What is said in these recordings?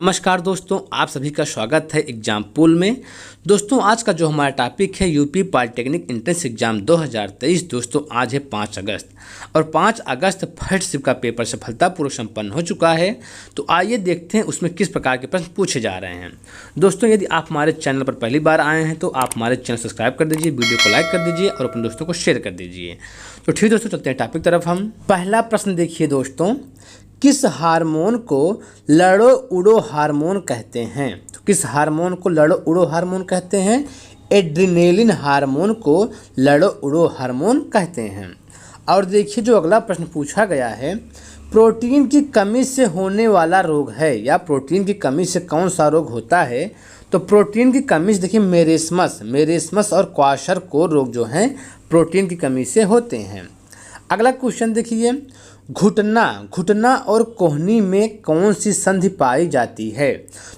नमस्कार दोस्तों, आप सभी का स्वागत है एग्जाम पूल में। दोस्तों आज का जो हमारा टॉपिक है यूपी पॉलिटेक्निक एंट्रेंस एग्जाम 2023। दोस्तों आज है 5 अगस्त और 5 अगस्त फर्स्ट शिफ्ट का पेपर सफलतापूर्वक संपन्न हो चुका है। तो आइए देखते हैं उसमें किस प्रकार के प्रश्न पूछे जा रहे हैं। दोस्तों यदि आप हमारे चैनल पर पहली बार आए हैं तो आप हमारे चैनल सब्सक्राइब कर दीजिए, वीडियो को लाइक कर दीजिए और अपने दोस्तों को शेयर कर दीजिए। तो ठीक दोस्तों, चलते हैं टॉपिक तरफ। हम पहला प्रश्न देखिए दोस्तों, किस हार्मोन को लड़ो उड़ो हार्मोन कहते हैं? तो किस हार्मोन को लड़ो उड़ो हार्मोन कहते हैं? एड्रिनेलिन हार्मोन को लड़ो उड़ो हार्मोन कहते हैं। और देखिए जो अगला प्रश्न पूछा गया है, प्रोटीन की कमी से होने वाला रोग है, या प्रोटीन की कमी से कौन सा रोग होता है? तो प्रोटीन की कमी से देखिए मेरेस्मस और क्वाशरकोर रोग जो हैं प्रोटीन की कमी से होते हैं। अगला क्वेश्चन देखिए, घुटना और कोहनी में कौन सी संधि पाई जाती है?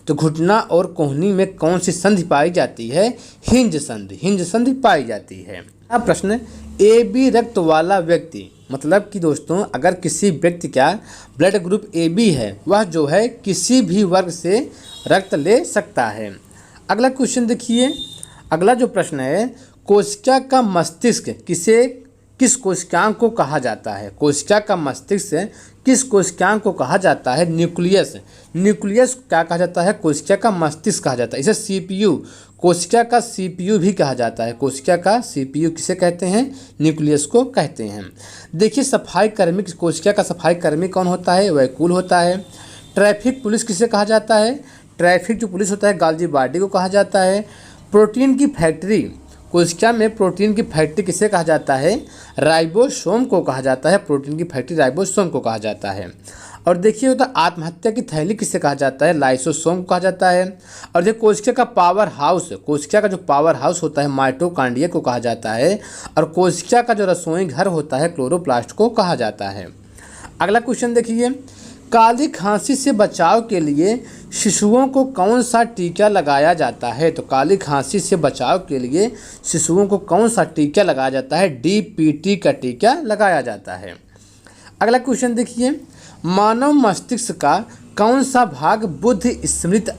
तो घुटना और कोहनी में कौन सी संधि पाई जाती है? हिंज संधि पाई जाती है। अब प्रश्न, ए बी रक्त वाला व्यक्ति, मतलब कि दोस्तों अगर किसी व्यक्ति का ब्लड ग्रुप ए बी है, वह जो है किसी भी वर्ग से रक्त ले सकता है। अगला क्वेश्चन देखिए, अगला जो प्रश्न है, कोशिका का मस्तिष्क किस कोशिकांग को कहा जाता है? कोशिका का मस्तिष्क किस कोशिकांग को कहा जाता है? न्यूक्लियस क्या कहा जाता है? कोशिका का मस्तिष्क कहा जाता है। इसे सीपीयू, कोशिका का सीपीयू भी कहा जाता है। कोशिका का सीपीयू किसे कहते हैं? न्यूक्लियस को कहते हैं। देखिए सफाई कर्मी, कोशिका का सफाई कर्मी कौन होता है? वैक्यूल होता है। ट्रैफिक पुलिस किसे कहा जाता है? ट्रैफिक जो पुलिस होता है गाल्जी बॉडी को कहा जाता है। प्रोटीन की फैक्ट्री, कोशिका में प्रोटीन की फैक्ट्री किसे कहा जाता है? राइबोसोम को कहा जाता है। प्रोटीन की फैक्ट्री राइबोसोम को कहा जाता है। और देखिए होता आत्महत्या की थैली किसे कहा जाता है? लाइसोसोम को कहा जाता है। और देखिए कोशिका का पावर हाउस, कोशिका का जो पावर हाउस होता है माइटोकॉन्ड्रिया को कहा जाता है। और कोशिका का जो रसोई घर होता है क्लोरोप्लास्ट को कहा जाता है। अगला क्वेश्चन देखिए, काली खांसी से बचाव के लिए शिशुओं को कौन सा टीका लगाया जाता है? तो काली खांसी से बचाव के लिए शिशुओं को कौन सा टीका लगाया जाता है? डीपीटी का टीका लगाया जाता है। अगला क्वेश्चन देखिए, मानव मस्तिष्क का कौन सा भाग बुद्धि स्मृति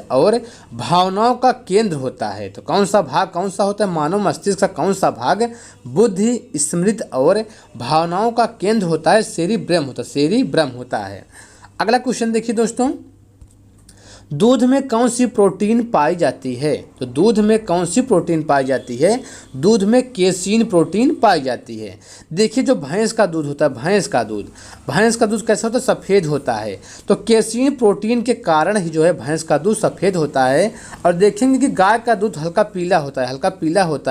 और भावनाओं का केंद्र होता है? तो कौन सा भाग कौन सा होता है? मानव मस्तिष्क का कौन सा भाग बुद्धि स्मृति और भावनाओं का केंद्र होता है? सेरिब्रम होता है। अगला क्वेश्चन देखिए दोस्तों, दूध में कौन सी प्रोटीन पाई जाती है? तो दूध में कौन सी प्रोटीन पाई जाती है? दूध में केसीन प्रोटीन पाई जाती है। देखिए जो भैंस का दूध होता है, भैंस का दूध कैसा होता है? सफ़ेद होता है। तो केसीन प्रोटीन के कारण ही जो है भैंस का दूध सफ़ेद होता है। और देखेंगे कि गाय का दूध हल्का पीला होता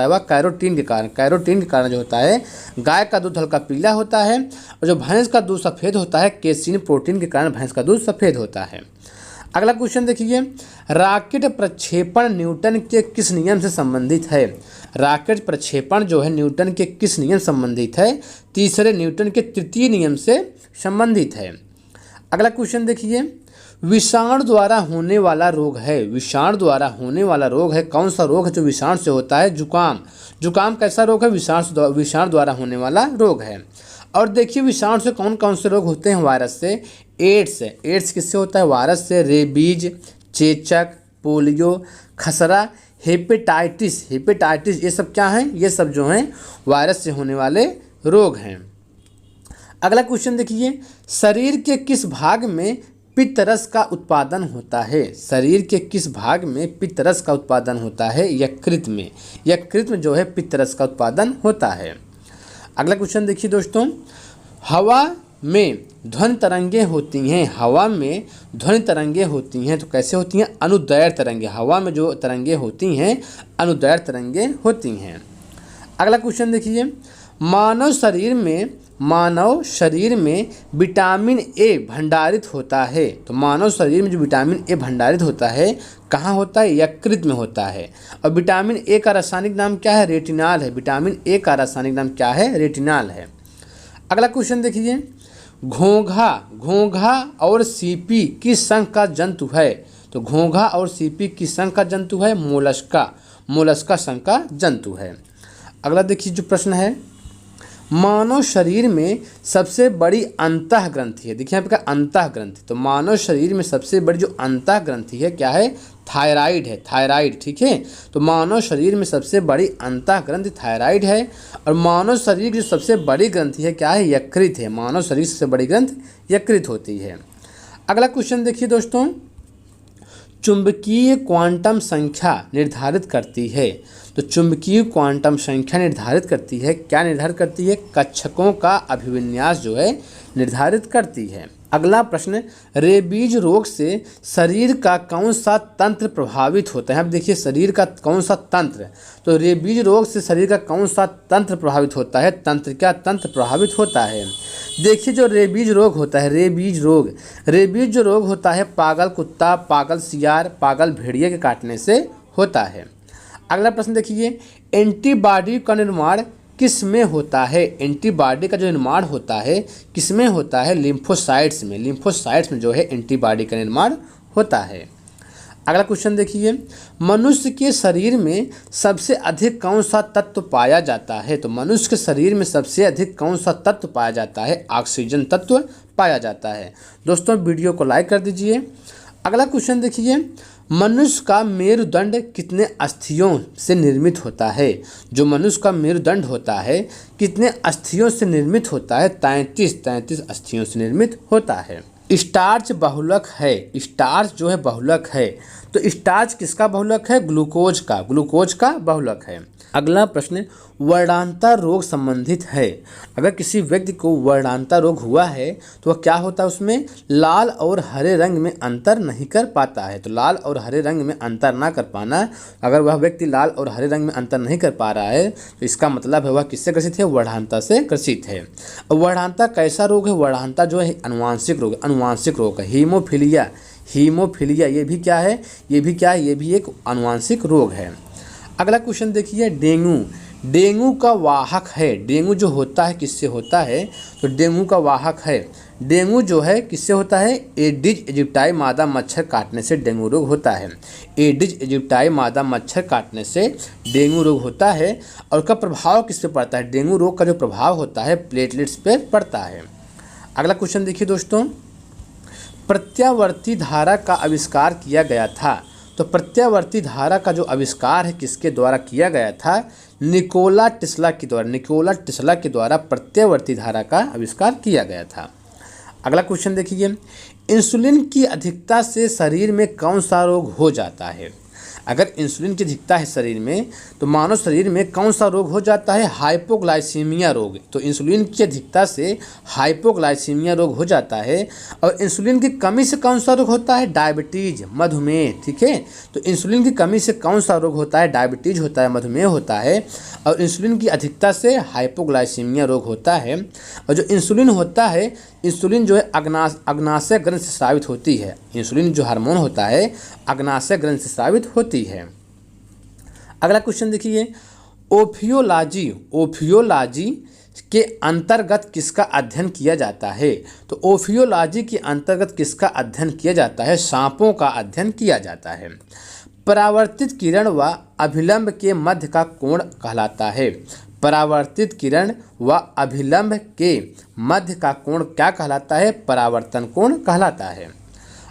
है, वह कैरोटीन के कारण जो होता है गाय का दूध हल्का पीला होता है। और जो भैंस का दूध सफ़ेद होता है केसीन प्रोटीन के कारण भैंस का दूध सफ़ेद होता है। अगला क्वेश्चन देखिए, रॉकेट प्रक्षेपण न्यूटन के किस नियम से संबंधित है? रॉकेट प्रक्षेपण जो है न्यूटन के किस नियम से संबंधित है? तीसरे न्यूटन के तृतीय नियम से संबंधित है। अगला क्वेश्चन देखिए, विषाणु द्वारा होने वाला रोग है, कौन सा रोग है जो विषाणु से होता है? जुकाम कैसा रोग है? विषाणु द्वारा होने वाला रोग है। और देखिए विषाणु से कौन कौन से रोग होते हैं? वायरस से एड्स किससे होता है? वायरस से। रेबीज, चेचक, पोलियो, खसरा, हेपेटाइटिस ये सब क्या हैं? ये सब जो हैं वायरस से होने वाले रोग हैं। अगला क्वेश्चन देखिए, शरीर के किस भाग में पित्तरस का उत्पादन होता है? शरीर के किस भाग में पित्तरस का उत्पादन होता है? यकृत में जो है पित्तरस का उत्पादन होता है। अगला क्वेश्चन देखिए दोस्तों, हवा में ध्वनि तरंगें होती हैं, तो कैसे होती हैं? अनुदैर्घ्य तरंगें। हवा में जो तरंगें होती हैं अनुदैर्घ्य तरंगें होती हैं। अगला क्वेश्चन देखिए, मानव शरीर में विटामिन ए भंडारित होता है। तो मानव शरीर में जो विटामिन ए भंडारित होता है कहाँ होता है? यकृत में होता है। और विटामिन ए का रासायनिक नाम क्या है? रेटिनॉल है। विटामिन ए का रासायनिक नाम क्या है? रेटिनॉल है। अगला क्वेश्चन देखिए, घोंघा और सीपी किस संघ का जंतु है? तो घोंघा और सीपी किस संघ का जंतु है? मोलस्का संघ का जंतु है। अगला देखिए जो प्रश्न है, मानव शरीर में सबसे बड़ी अंतः ग्रंथि है। देखिए यहाँ पे क्या अंतः ग्रंथि, तो मानव शरीर में सबसे बड़ी जो अंतः ग्रंथि है क्या है, थायराइड है, थायराइड। ठीक है, तो मानव शरीर में सबसे बड़ी अंतः ग्रंथि थायराइड है। और मानव शरीर की जो सबसे बड़ी ग्रंथि है क्या है, यकृत है। मानव शरीर से बड़ी ग्रंथि यकृत होती है। अगला क्वेश्चन देखिए दोस्तों, चुंबकीय क्वांटम संख्या निर्धारित करती है। तो चुंबकीय क्वांटम संख्या निर्धारित करती है, क्या निर्धारित करती है, कक्षकों का अभिविन्यास जो है निर्धारित करती है। अगला प्रश्न, रेबीज रोग से शरीर का कौन सा तंत्र प्रभावित होता है। अब देखिए शरीर का कौन सा तंत्र, तो रेबीज रोग से शरीर का कौन सा तंत्र प्रभावित होता है, तंत्र, क्या तंत्र प्रभावित होता है। देखिए जो रेबीज रोग होता है, रेबीज जो रोग होता है पागल कुत्ता, पागल सियार, पागल भेड़िए के काटने से होता है। अगला प्रश्न देखिए, एंटीबॉडी का निर्माण किस में होता है। एंटीबॉडी का जो निर्माण होता है किस में होता है, लिम्फोसाइट्स में। लिम्फोसाइट्स में जो है एंटीबॉडी का निर्माण होता है। अगला क्वेश्चन देखिए, मनुष्य के शरीर में सबसे अधिक कौन सा तत्व पाया जाता है। तो मनुष्य के शरीर में सबसे अधिक कौन सा तत्व पाया जाता है, ऑक्सीजन तत्व पाया जाता है। दोस्तों वीडियो को लाइक कर दीजिए। अगला क्वेश्चन देखिए, मनुष्य का मेरुदंड कितने अस्थियों से निर्मित होता है। जो मनुष्य का मेरुदंड होता है कितने अस्थियों से निर्मित होता है, 33 अस्थियों से निर्मित होता है। स्टार्च बहुलक है, स्टार्च जो है बहुलक है, तो स्टार्च किसका बहुलक है, ग्लूकोज का बहुलक है। अगला प्रश्न, वर्णांता रोग संबंधित है। अगर किसी व्यक्ति को वर्णांता रोग हुआ है तो वह क्या होता है, उसमें लाल और हरे रंग में अंतर नहीं कर पाता है। तो लाल और हरे रंग में अंतर ना कर पाना, अगर वह व्यक्ति लाल और हरे रंग में अंतर नहीं कर पा रहा है तो इसका मतलब है वह किससे ग्रसित है, वर्णांता से ग्रसित है। और वर्णांता कैसा रोग है, वर्णांता जो है अनुवांशिक रोग है। हीमोफीलिया ये भी क्या है, ये भी एक अनुवांशिक रोग है। अगला क्वेश्चन देखिए, डेंगू का वाहक है। डेंगू जो होता है किससे होता है, तो डेंगू का वाहक है, डेंगू जो है किससे होता है, एडिज इजिप्टाई मादा मच्छर काटने से डेंगू रोग होता है। एडिज इजिप्टाई मादा मच्छर काटने से डेंगू रोग होता है। और उसका प्रभाव किस पे पड़ता है, डेंगू रोग का जो प्रभाव होता है प्लेटलेट्स पे पड़ता है। अगला क्वेश्चन देखिए दोस्तों, प्रत्यावर्ती धारा का आविष्कार किया गया था। तो प्रत्यावर्ती धारा का जो आविष्कार है किसके द्वारा किया गया था, निकोला टेस्ला के द्वारा प्रत्यावर्ती धारा का आविष्कार किया गया था। अगला क्वेश्चन देखिए, इंसुलिन की अधिकता से शरीर में कौन सा रोग हो जाता है। अगर इंसुलिन की अधिकता है शरीर में तो मानव शरीर में कौन सा रोग हो जाता है, हाइपोग्लाइसीमिया रोग। तो इंसुलिन की अधिकता से हाइपोग्लाइसीमिया रोग हो जाता है। और इंसुलिन की कमी से कौन सा रोग होता है, डायबिटीज, मधुमेह। ठीक है, तो इंसुलिन की कमी से कौन सा रोग होता है, डायबिटीज होता है, मधुमेह होता है। और इंसुलिन की अधिकता से हाइपोग्लाइसीमिया रोग होता है। और जो इंसुलिन होता है, इंसुलिन जो है अग्नाशय ग्रंथि से स्रावित होती है। इंसुलिन जो हार्मोन होता है अग्नाशय ग्रंथि से स्रावित होती है। अगला क्वेश्चन देखिए, ओफियोलॉजी के अंतर्गत किसका अध्ययन किया जाता है। तो ओफियोलॉजी के अंतर्गत किसका अध्ययन किया जाता है, सांपों का अध्ययन किया जाता है। परावर्तित किरण व अभिलंब के मध्य का कोण कहलाता है। परावर्तित किरण व अभिलंब के मध्य का कोण क्या कहलाता है, परावर्तन कोण कहलाता है।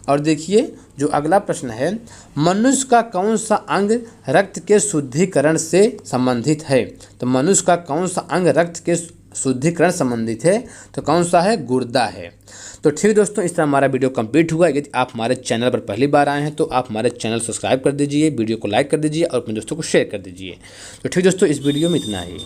और देखिए जो अगला प्रश्न है, मनुष्य का कौन सा अंग रक्त के शुद्धिकरण से संबंधित है। तो मनुष्य का कौन सा अंग रक्त के शुद्धिकरण संबंधित है, तो कौन सा है, गुर्दा है। तो ठीक दोस्तों, इस तरह हमारा वीडियो कंप्लीट हुआ। यदि आप हमारे चैनल पर पहली बार आए हैं तो आप हमारे चैनल सब्सक्राइब कर दीजिए, वीडियो को लाइक कर दीजिए और अपने दोस्तों को शेयर कर दीजिए। तो ठीक दोस्तों, इस वीडियो में इतना ही।